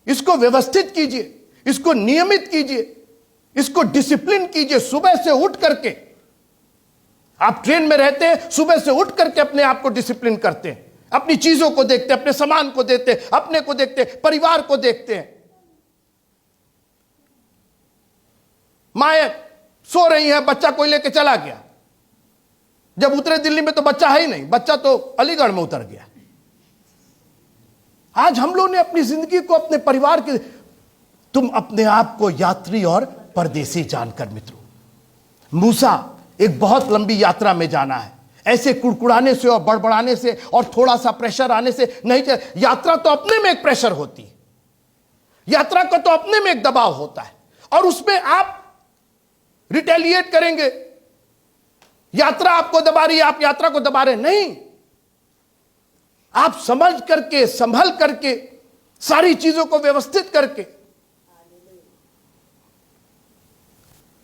इसको व्यवस्थित कीजिए, इसको नियमित कीजिए, इसको डिसिप्लिन कीजिए। सुबह से उठ करके आप ट्रेन में रहते हैं, सुबह से उठ करके अपने आप को डिसिप्लिन करते हैं, अपनी चीजों को देखते हैं, अपने सामान को देखते हैं, अपने को देखते हैं, परिवार को देखते हैं। माए सो रही है, बच्चा कोई लेके चला गया। जब उतरे दिल्ली में तो बच्चा है ही नहीं, बच्चा तो अलीगढ़ में उतर गया। आज हम लोग ने अपनी जिंदगी को अपने परिवार के, तुम अपने आप को यात्री और परदेसी जानकर मित्रों। मूसा एक बहुत लंबी यात्रा में जाना है, ऐसे कुड़कुड़ाने से और बड़बड़ाने से और थोड़ा सा प्रेशर आने से नहीं चल। यात्रा तो अपने में एक प्रेशर होती है, यात्रा का तो अपने में एक दबाव होता है, और उसमें आप रिटेलिएट करेंगे। यात्रा आपको दबा रही है, आप यात्रा को दबा रहे नहीं। आप समझ करके, संभल करके, सारी चीजों को व्यवस्थित करके,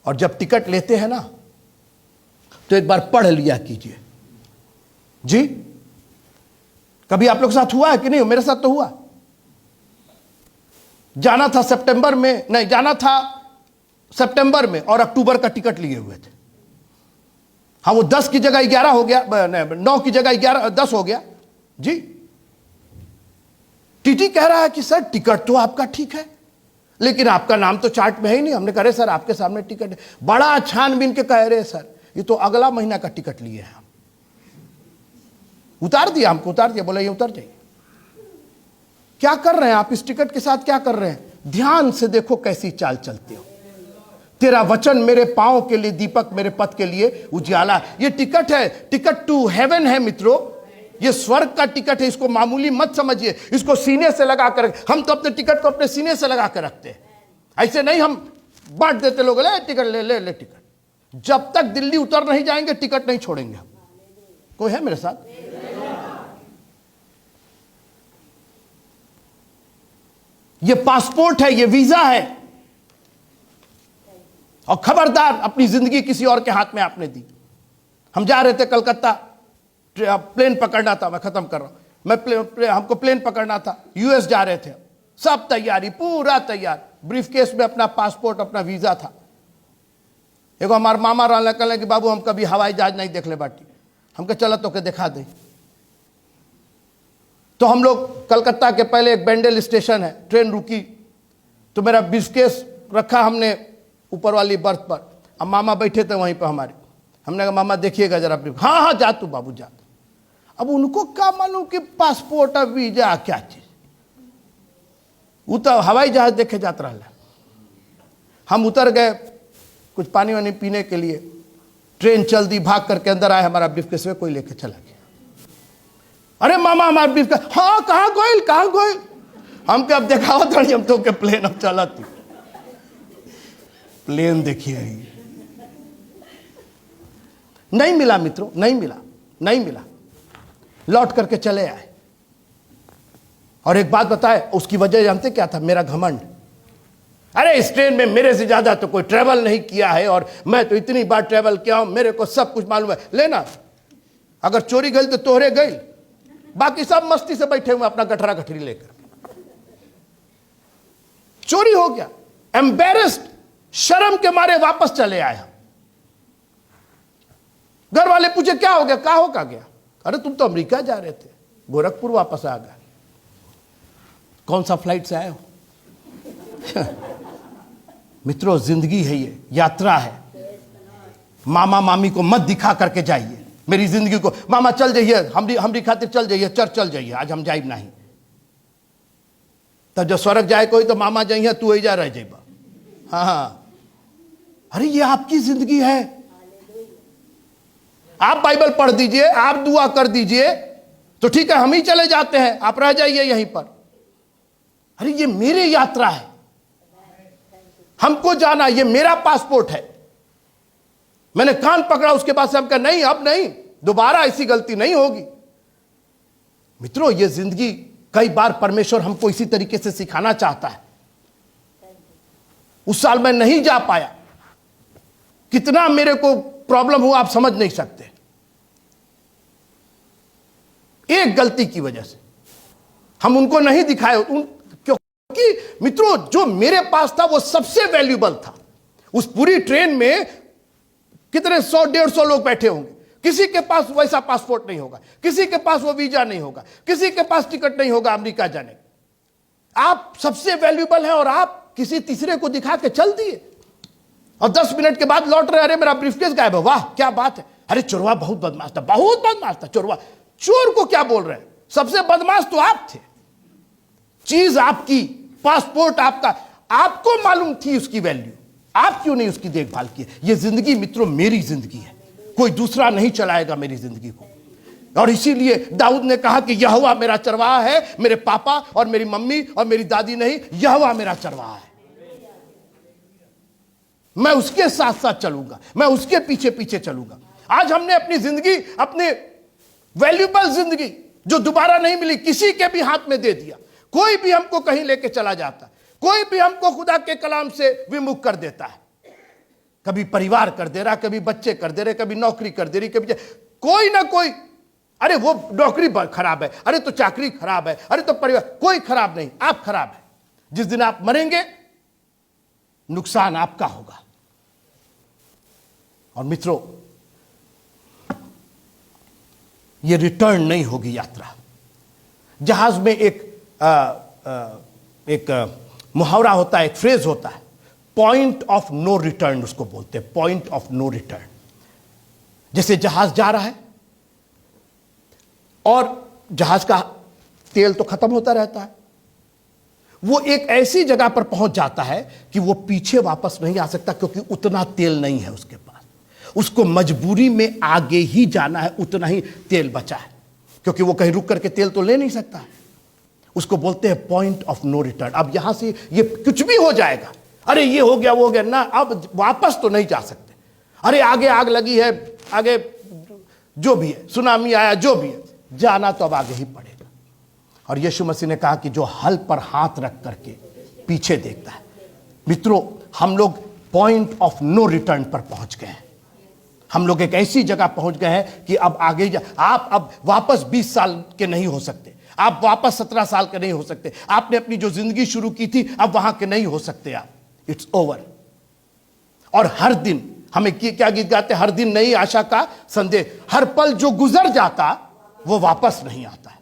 और जब टिकट लेते हैं ना तो एक बार पढ़ लिया कीजिए। जी, कभी आप लोग के साथ हुआ है कि नहीं? मेरे साथ तो हुआ। जाना था सितंबर में, नहीं जाना था सितंबर में, और अक्टूबर का टिकट लिए हुए थे। हाँ, वो 10 की जगह 11 हो गया, 9 की जगह 11 10 हो गया। जी, टीटी कह रहा है कि सर टिकट तो आपका ठीक है, लेकिन आपका नाम तो चार्ट में है ही नहीं। हमने कहा सर आपके सामने टिकट है। बड़ा छानबीन के कह रहे सर ये तो अगला महीना का टिकट लिए हैं हम। उतार दिया, हमको उतार दिया, बोला ये उतर जाइए। क्या कर रहे हैं आप इस टिकट के साथ? क्या कर रहे हैं? ध्यान से देखो कैसी चाल चलते हो। तेरा वचन मेरे पांव के लिए दीपक, मेरे पथ के लिए उजियाला। ये टिकट है, टिकट टू हेवन है मित्रों। ये स्वर्ग का टिकट है, इसको मामूली मत समझिए। इसको सीने से लगा कर, हम तो अपने टिकट को अपने सीने से लगा कर रखते हैं, ऐसे नहीं हम बांट देते लोग, ले टिकट ले ले ले टिकट। जब तक दिल्ली उतर नहीं जाएंगे टिकट नहीं छोड़ेंगे हम। कोई है मेरे साथ? ये पासपोर्ट है, ये वीजा है, और खबरदार अपनी जिंदगी किसी और के हाथ में आपने दी। हम जा रहे थे कलकत्ता, प्लेन पकड़ना था, मैं खत्म कर रहा हूं। हमको प्लेन पकड़ना था, यूएस जा रहे थे, सब तैयारी पूरा तैयार। ब्रीफकेस में अपना पासपोर्ट, अपना वीजा था। एगो हमारे मामा रहने कहले कि बाबू हम कभी हवाई जहाज नहीं देख ले बाटी। हम कहे चला तो के दिखा दे। तो हम लोग कलकत्ता के पहले एक बेंडेल स्टेशन है, ट्रेन रुकी, तो मेरा ब्रीफकेस रखा हमने ऊपर वाली बर्थ पर। अब मामा बैठे थे वहीं पर हमारे। हमने कहा मामा देखिएगा जरा ब्रीफ। हाँ हाँ जा तू बाबू जा। अब उनको क्या मालूम कि पासपोर्ट और वीजा क्या चीज, वो तो हवाई जहाज देखे जाता रहा। हम उतर गए कुछ पानी वानी पीने के लिए, ट्रेन चल दी, भाग करके अंदर आए। हमारा ब्रीफकेस में कोई लेके चला गया। अरे मामा हमारा ब्रीफकेस, हाँ कहाँ गोयल कहाँ गोयल? हम क्या अब दिखाओ थोड़ी, हम तो के प्लेन अब चला तू। प्लेन देखिए नहीं मिला मित्रों, नहीं मिला, नहीं मिला। लौट करके चले आए। और एक बात बताए, उसकी वजह जानते क्या था? मेरा घमंड। अरे इस ट्रेन में मेरे से ज्यादा तो कोई ट्रेवल नहीं किया है, और मैं तो इतनी बार ट्रेवल किया हूं, मेरे को सब कुछ मालूम है। लेना, अगर चोरी गई तो तोहरे गई, बाकी सब मस्ती से बैठे हुए अपना गठरा गठरी लेकर। चोरी हो गया, एम्बेरस्ड, शर्म के मारे वापस चले आए हम। घर वाले पूछे क्या हो गया, कहा हो का गया? अरे तुम तो अमेरिका जा रहे थे, गोरखपुर वापस आ गए। कौन सा फ्लाइट से आए हो? मित्रों जिंदगी है, ये यात्रा है। मामा मामी को मत दिखा करके जाइए मेरी जिंदगी को। मामा चल जाइए, हमरी खातिर चल जाइए, चर्च चल जाइए, आज हम जाइब नहीं। तब जब स्वर्ग जाए कोई तो मामा जाइए, तू ही जा रह जाइबा। हाँ हाँ, अरे ये आपकी जिंदगी है। आप बाइबल पढ़ दीजिए, आप दुआ कर दीजिए तो ठीक है, हम ही चले जाते हैं, आप रह जाइए यहीं पर। अरे ये मेरी यात्रा है, हमको जाना, ये मेरा पासपोर्ट है। मैंने कान पकड़ा, उसके बाद से हम कहा नहीं, अब नहीं, दोबारा ऐसी गलती नहीं होगी। मित्रों ये जिंदगी कई बार परमेश्वर हमको इसी तरीके से सिखाना चाहता है। उस साल मैं नहीं जा पाया, कितना मेरे को प्रॉब्लम हुआ आप समझ नहीं सकते, एक गलती की वजह से। हम उनको नहीं दिखाए, क्योंकि मित्रों जो मेरे पास था वो सबसे वैल्यूबल था। उस पूरी ट्रेन में कितने 100-150 लोग बैठे होंगे, किसी के पास वैसा पासपोर्ट नहीं होगा, किसी के पास वो वीजा नहीं होगा, किसी के पास टिकट नहीं होगा अमेरिका जाने। आप सबसे वैल्यूबल हैं और आप किसी तीसरे को दिखा के चल दिए, और 10 मिनट के बाद लौट रहे, अरे मेरा ब्रीफकेस गायब है। वाह क्या बात है, अरे चोरवा बहुत बदमाश था, बहुत बदमाश था चोरवा। चोर को क्या बोल रहे हैं, सबसे बदमाश तो आप थे। चीज आपकी, पासपोर्ट आपका, आपको मालूम थी उसकी वैल्यू, आप क्यों नहीं उसकी देखभाल की? ये जिंदगी मित्रों मेरी जिंदगी है, कोई दूसरा नहीं चलाएगा मेरी जिंदगी को। और इसीलिए दाऊद ने कहा कि यहोवा मेरा चरवाहा है, मेरे पापा और मेरी मम्मी और मेरी दादी नहीं, यहोवा मेरा चरवाहा है। मैं उसके साथ साथ चलूंगा, मैं उसके पीछे पीछे चलूंगा। आज हमने अपनी जिंदगी, अपनी वैल्यूबल जिंदगी जो दोबारा नहीं मिली, किसी के भी हाथ में दे दिया। कोई भी हमको कहीं लेके चला जाता, कोई भी हमको खुदा के कलाम से विमुख कर देता है। कभी परिवार कर दे रहा, कभी बच्चे कर दे रहे, कभी नौकरी कर दे रही, कभी कोई ना कोई, अरे वो नौकरी खराब है, अरे तो चाकरी खराब है, अरे तो परिवार, कोई खराब नहीं, आप खराब है। जिस दिन आप मरेंगे नुकसान आपका होगा। और मित्रों, ये रिटर्न नहीं होगी यात्रा। जहाज में एक मुहावरा होता है, एक फ्रेज होता है, पॉइंट ऑफ नो रिटर्न उसको बोलते हैं, पॉइंट ऑफ नो रिटर्न। जैसे जहाज जा रहा है और जहाज का तेल तो खत्म होता रहता है, वो एक ऐसी जगह पर पहुंच जाता है कि वो पीछे वापस नहीं आ सकता, क्योंकि उतना तेल नहीं है उसके पास। उसको मजबूरी में आगे ही जाना है, उतना ही तेल बचा है, क्योंकि वो कहीं रुक करके तेल तो ले नहीं सकता है। उसको बोलते हैं पॉइंट ऑफ नो रिटर्न। अब यहां से ये कुछ भी हो जाएगा, अरे ये हो गया वो हो गया ना, अब वापस तो नहीं जा सकते। अरे आगे आग लगी है, आगे जो भी है, सुनामी आया, जो भी है, जाना तो अब आगे ही पड़ेगा। और यीशु मसीह ने कहा कि जो हल पर हाथ रख करके पीछे देखता है। मित्रों, हम लोग पॉइंट ऑफ नो रिटर्न पर पहुंच गए हैं। हम लोग एक ऐसी जगह पहुंच गए हैं कि अब आगे आप अब वापस 20 साल के नहीं हो सकते, आप वापस 17 साल के नहीं हो सकते। आपने अपनी जो जिंदगी शुरू की थी, अब वहां के नहीं हो सकते आप। It's over. और हर दिन हमें क्या गीत गाते, हर दिन नई आशा का संदेश। हर पल जो गुजर जाता वो वापस नहीं आता है।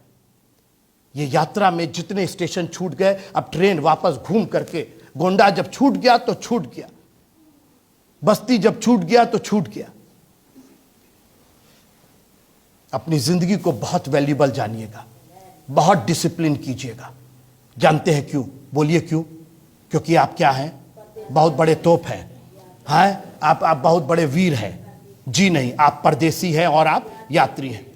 ये यात्रा में जितने स्टेशन छूट गए, अब ट्रेन वापस घूम करके, गोंडा जब छूट गया तो छूट गया, बस्ती जब छूट गया तो छूट गया। अपनी जिंदगी को बहुत वैल्यूबल जानिएगा, बहुत डिसिप्लिन कीजिएगा। जानते हैं क्यों? बोलिए क्यों? क्योंकि आप क्या हैं? बहुत बड़े तोप हैं, हैं आप बहुत बड़े वीर हैं। जी नहीं, आप परदेसी हैं और आप यात्री हैं।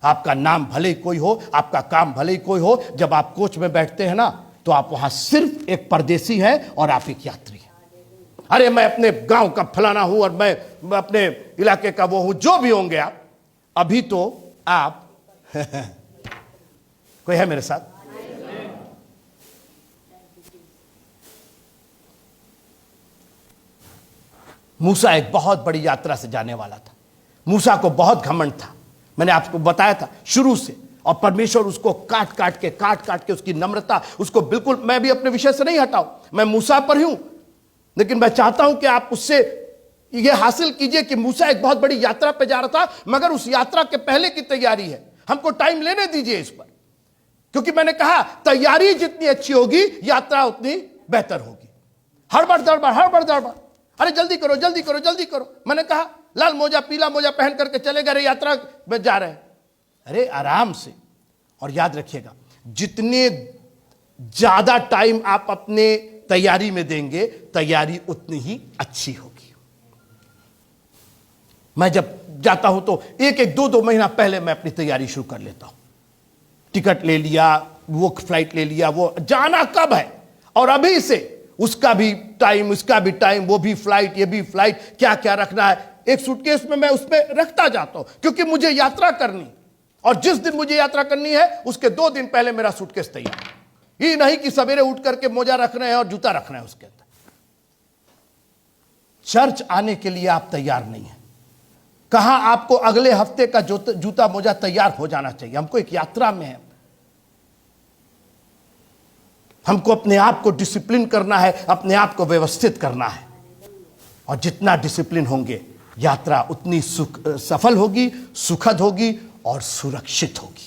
आपका नाम भले ही कोई हो, आपका काम भले ही कोई हो, जब आप कोच में बैठते हैं ना, तो आप वहां सिर्फ एक परदेसी हैं और आप एक यात्री हैं। अरे मैं अपने गांव का फलाना हूं और मैं अपने इलाके का वो हूं, जो भी होंगे आप, अभी तो आप कोई है मेरे साथ? मूसा एक बहुत बड़ी यात्रा से जाने वाला था। मूसा को बहुत घमंड था, मैंने आपको बताया था शुरू से। और परमेश्वर उसको काट काट के उसकी नम्रता, उसको बिल्कुल, मैं भी अपने विषय से नहीं हटाऊं, मैं मूसा पर ही हूं, लेकिन मैं चाहता हूं कि आप उससे यह हासिल कीजिए कि मूसा एक बहुत बड़ी यात्रा पे जा रहा था, मगर उस यात्रा के पहले की तैयारी है। हमको टाइम लेने दीजिए इस पर, क्योंकि मैंने कहा तैयारी जितनी अच्छी होगी यात्रा उतनी बेहतर होगी। हड़बड़ दड़बड़, अरे जल्दी करो जल्दी करो जल्दी करो। मैंने कहा लाल मोजा पीला मोजा पहन करके चले गए यात्रा में जा रहे हैं। अरे आराम से। और याद रखिएगा, जितने ज्यादा टाइम आप अपने तैयारी में देंगे, तैयारी उतनी ही अच्छी होगी। मैं जब जाता हूं तो एक दो महीना पहले मैं अपनी तैयारी शुरू कर लेता हूं। टिकट ले लिया, वो फ्लाइट ले लिया, वो जाना कब है और अभी से उसका भी टाइम, इसका भी टाइम, वो भी फ्लाइट, ये भी फ्लाइट, क्या क्या रखना है। एक सूटकेस में मैं उसमें रखता जाता हूं, क्योंकि मुझे यात्रा करनी, और जिस दिन मुझे यात्रा करनी है उसके 2 दिन पहले मेरा सूटकेस तैयार। ये नहीं कि सवेरे उठ करके मोजा रखना है और जूता रखना है उसके अंदर। चर्च आने के लिए आप तैयार नहीं है। कहां आपको अगले हफ्ते का जूता मोजा तैयार हो जाना चाहिए। हमको एक यात्रा में है, हमको अपने आप को डिसिप्लिन करना है, अपने आप को व्यवस्थित करना है। और जितना डिसिप्लिन होंगे, यात्रा उतनी सफल होगी, सुखद होगी और सुरक्षित होगी।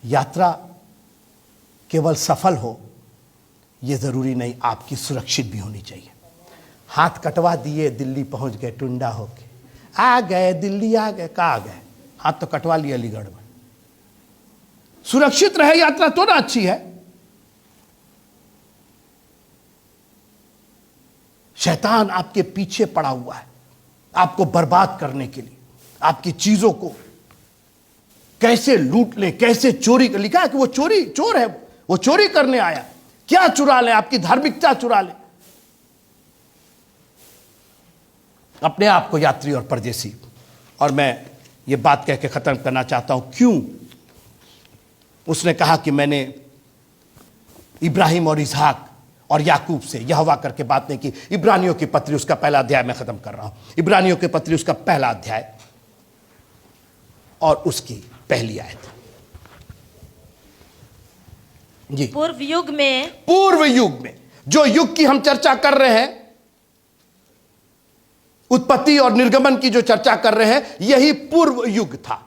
यात्रा केवल सफल हो यह जरूरी नहीं, आपकी सुरक्षित भी होनी चाहिए। हाथ कटवा दिए, दिल्ली पहुंच गए, टुंडा होके आ गए, दिल्ली आ गए, कहाँ आ गए? हाथ तो कटवा लिया अलीगढ़ में। सुरक्षित रहे यात्रा तो ना अच्छी है। शैतान आपके पीछे पड़ा हुआ है आपको बर्बाद करने के लिए, आपकी चीजों को कैसे लूट ले, कैसे चोरी कर। लिखा है कि वो चोर है, वो चोरी करने आया। क्या चुरा ले? आपकी धार्मिकता चुरा ले, अपने आप को यात्री और परदेसी। और मैं ये बात कह के खत्म करना चाहता हूं, क्यों उसने कहा कि मैंने इब्राहिम और इसहाक और याकूब से यहोवा करके बात नहीं की। इब्रानियों की पत्री उसका पहला अध्याय मैं खत्म कर रहा हूं। इब्रानियों की पत्री उसका पहला अध्याय और उसकी पहली आयत। जी, पूर्व युग में जो युग की हम चर्चा कर रहे हैं, उत्पत्ति और निर्गमन की जो चर्चा कर रहे हैं, यही पूर्व युग था।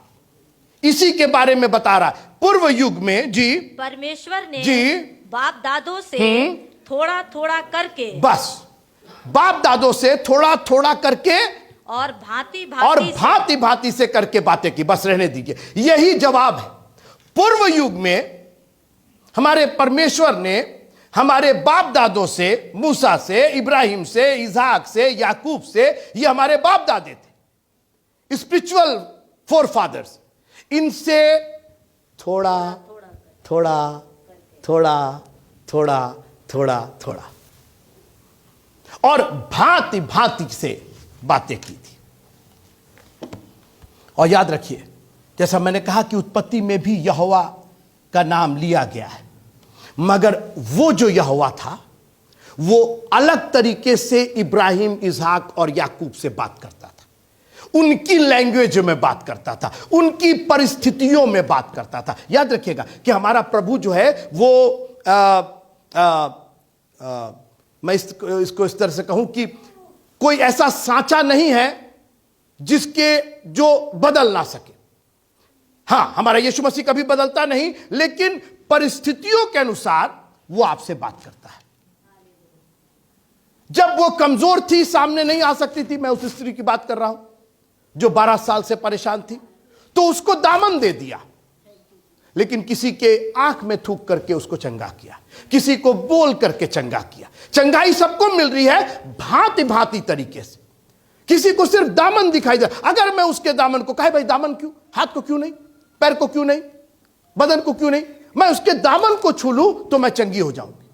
इसी के बारे में बता रहा है। पूर्व युग में जी परमेश्वर ने जी बाप दादों से थोड़ा थोड़ा करके, बस बाप दादों से थोड़ा थोड़ा करके और भांति भांति से करके बातें की। बस रहने दीजिए, यही जवाब है। पूर्व युग में हमारे परमेश्वर ने हमारे बाप दादों से, मूसा से, इब्राहिम से, इसहाक से, याकूब से, ये हमारे बाप दादे थे, स्पिरिचुअल फोर फादर्स। इनसे थोड़ा थोड़ा थोड़ा थोड़ा थोड़ा थोड़ा और भांति भांति से बातें की थी। और याद रखिए, जैसा मैंने कहा कि उत्पत्ति में भी यहोवा का नाम लिया गया है, मगर वो जो यहोवा था वो अलग तरीके से इब्राहिम, इसहाक और याकूब से बात करता था। उनकी लैंग्वेज में बात करता था, उनकी परिस्थितियों में बात करता था। याद रखिएगा कि हमारा प्रभु जो है वो मैं इसको इस तरह से कहूं कि कोई ऐसा सांचा नहीं है जिसके जो बदल ना सके। हां, हमारा यीशु मसीह कभी बदलता नहीं, लेकिन परिस्थितियों के अनुसार वो आपसे बात करता है। जब वो कमजोर थी, सामने नहीं आ सकती थी, मैं उस स्त्री की बात कर रहा हूं जो 12 साल से परेशान थी, तो उसको दामन दे दिया, लेकिन किसी के आंख में थूक करके उसको चंगा किया, किसी को बोल करके चंगा किया। चंगाई सबको मिल रही है भांति भांति तरीके से। किसी को सिर्फ दामन दिखाई दे। अगर मैं उसके दामन को कहे, भाई दामन क्यों, हाथ को क्यों नहीं, पैर को क्यों नहीं, बदन को क्यों नहीं, मैं उसके दामन को छू लूं तो मैं चंगी हो जाऊंगी।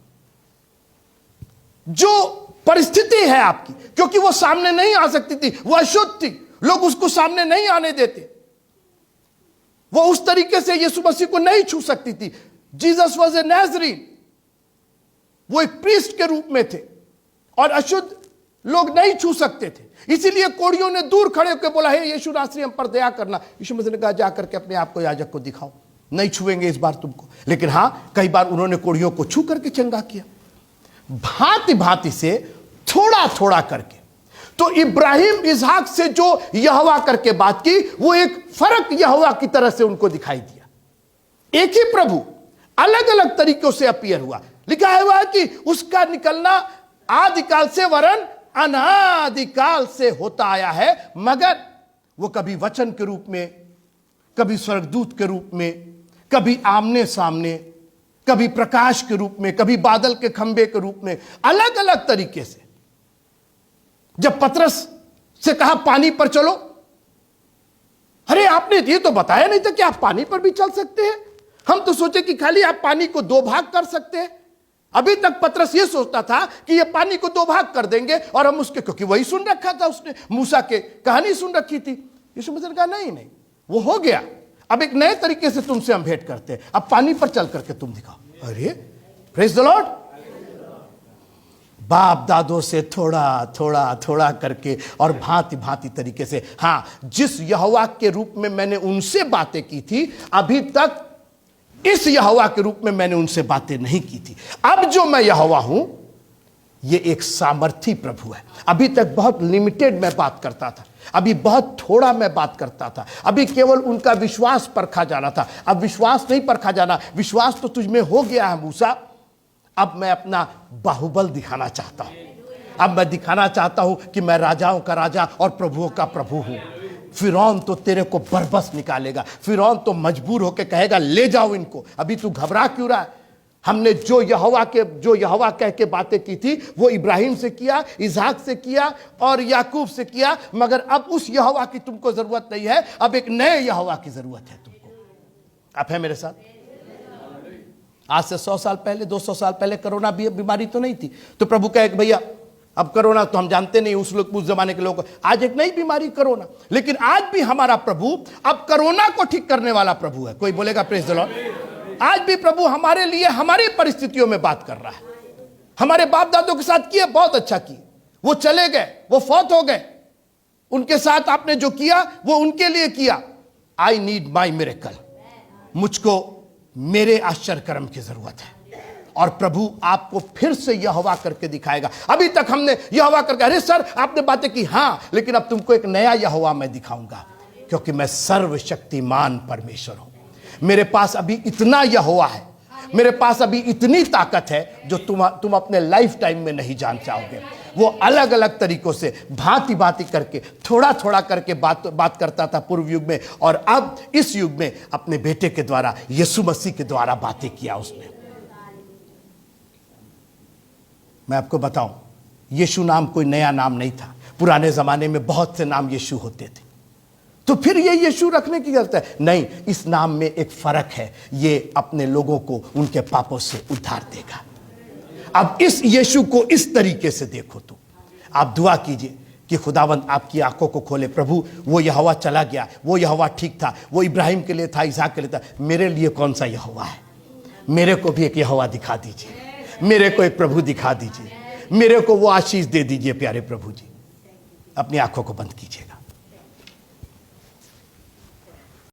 जो परिस्थिति है आपकी, क्योंकि वो सामने नहीं आ सकती थी, वो अशुद्ध थी, लोग उसको सामने नहीं आने देते, वो उस तरीके से यीशु मसीह को नहीं छू सकती थी। जीसस वाज ए नाज़रीन, वो एक प्रीस्ट के रूप में थे और अशुद्ध लोग नहीं छू सकते थे। इसीलिए कोढ़ियों ने दूर खड़े होकर बोला, हे यीशु नासरी, हम पर दया करना। यीशु मसीह ने कहा, जाकर के अपने आप को याजक को दिखाओ, नहीं छुएंगे इस बार तुमको। लेकिन हां, कई बार उन्होंने कोढ़ियों को छू करके चंगा किया, भांति भांति से, थोड़ा थोड़ा करके। तो इब्राहिम, इसहाक से जो यहोवा करके बात की, वो एक फर्क यहोवा की तरह से उनको दिखाई दिया। एक ही प्रभु अलग अलग तरीकों से अपीयर हुआ। लिखा हुआ है कि उसका निकलना आदिकाल से वरन अनादिकाल से होता आया है, मगर वो कभी वचन के रूप में, कभी स्वर्गदूत के रूप में, कभी आमने सामने, कभी प्रकाश के रूप में, कभी बादल के खंबे के रूप में, अलग अलग तरीके से। जब पतरस से कहा पानी पर चलो, अरे आपने ये तो बताया नहीं था कि आप पानी पर भी चल सकते हैं। हम तो सोचे कि खाली आप पानी को 2 भाग कर सकते हैं। अभी तक पतरस ये सोचता था कि ये पानी को 2 भाग कर देंगे और हम उसके, क्योंकि वही सुन रखा था उसने, मूसा के कहानी सुन रखी थी। यीशु मसीह ने कहा नहीं, वो हो गया, अब एक नए तरीके से तुमसे हम भेंट करते हैं, अब पानी पर चल करके तुम दिखाओ। अरे प्रेज द लॉर्ड। बाप दादों से थोड़ा थोड़ा थोड़ा करके और भांति भांति तरीके से। हां, जिस यहोवा के रूप में मैंने उनसे बातें की थी, अभी तक इस यहोवा के रूप में मैंने उनसे बातें नहीं की थी। अब जो मैं यहोवा हूं, ये एक सामर्थी प्रभु है। अभी तक बहुत लिमिटेड मैं बात करता था, अभी बहुत थोड़ा मैं बात करता था, अभी केवल उनका विश्वास परखा जाना था। अब विश्वास नहीं परखा जाना, विश्वास तो तुझ में हो गया है मूसा। अब मैं अपना बाहुबल दिखाना चाहता हूं। अब मैं दिखाना चाहता हूं कि मैं राजाओं का राजा और प्रभुओं का प्रभु हूं। फिरौन तो तेरे को बरबस निकालेगा, फिरौन तो मजबूर होकर कहेगा ले जाओ इनको। अभी तू घबरा क्यों रहा है? हमने जो यहोवा कह के बातें की थी वो इब्राहिम से किया, इसहाक से किया और याकूब से किया, मगर अब उस यहोवा की तुमको जरूरत नहीं है, अब एक नए यहोवा की जरूरत है तुमको। आप है मेरे साथ? आज से 100 साल पहले, 200 साल पहले कोरोना बीमारी तो नहीं थी, तो प्रभु कहे कि भैया अब कोरोना तो हम जानते नहीं, उस जमाने के लोग, आज एक नई बीमारी कोरोना, लेकिन आज भी हमारा प्रभु अब कोरोना को ठीक करने वाला प्रभु है। कोई बोलेगा प्रेज द लॉर्ड। आज भी प्रभु हमारे लिए हमारी परिस्थितियों में बात कर रहा है। हमारे बाप दादों के साथ किए, बहुत अच्छा किए, वो चले गए, वो फौत हो गए, उनके साथ आपने जो किया वो उनके लिए किया। आई नीड माई मिरेकल, मुझको मेरे आश्चर्य कर्म की जरूरत है, और प्रभु आपको फिर से यहोवा करके दिखाएगा। अभी तक हमने यहोवा करके, अरे सर आपने बातें की, हां, लेकिन अब तुमको एक नया यहोवा मैं दिखाऊंगा, क्योंकि मैं सर्वशक्तिमान परमेश्वर हूं। मेरे पास अभी इतना यहोवा है, मेरे पास अभी इतनी ताकत है जो तुम अपने लाइफ टाइम में नहीं जान चाहोगे। वो अलग अलग तरीकों से भांति भांति करके, थोड़ा थोड़ा करके बात करता था पूर्व युग में, और अब इस युग में अपने बेटे के द्वारा, यीशु मसीह के द्वारा बातें किया उसने। मैं आपको बताऊं, यीशु नाम कोई नया नाम नहीं था। पुराने जमाने में बहुत से नाम यीशु होते थे, तो फिर ये यीशु रखने की जरूरत है? नहीं, इस नाम में एक फर्क है, ये अपने लोगों को उनके पापों से उद्धार देगा। अब इस यीशु को इस तरीके से देखो। तो आप दुआ कीजिए कि खुदावंद आपकी आंखों को खोले। प्रभु वो यहोवा चला गया, वो यहोवा ठीक था, वो इब्राहिम के लिए था, इसहाक के लिए था, मेरे लिए कौन सा यहोवा है? मेरे को भी एक यहोवा दिखा दीजिए, मेरे को एक प्रभु दिखा दीजिए, मेरे को वो आशीष दे दीजिए। प्यारे प्रभु जी, अपनी आंखों को बंद कीजिएगा।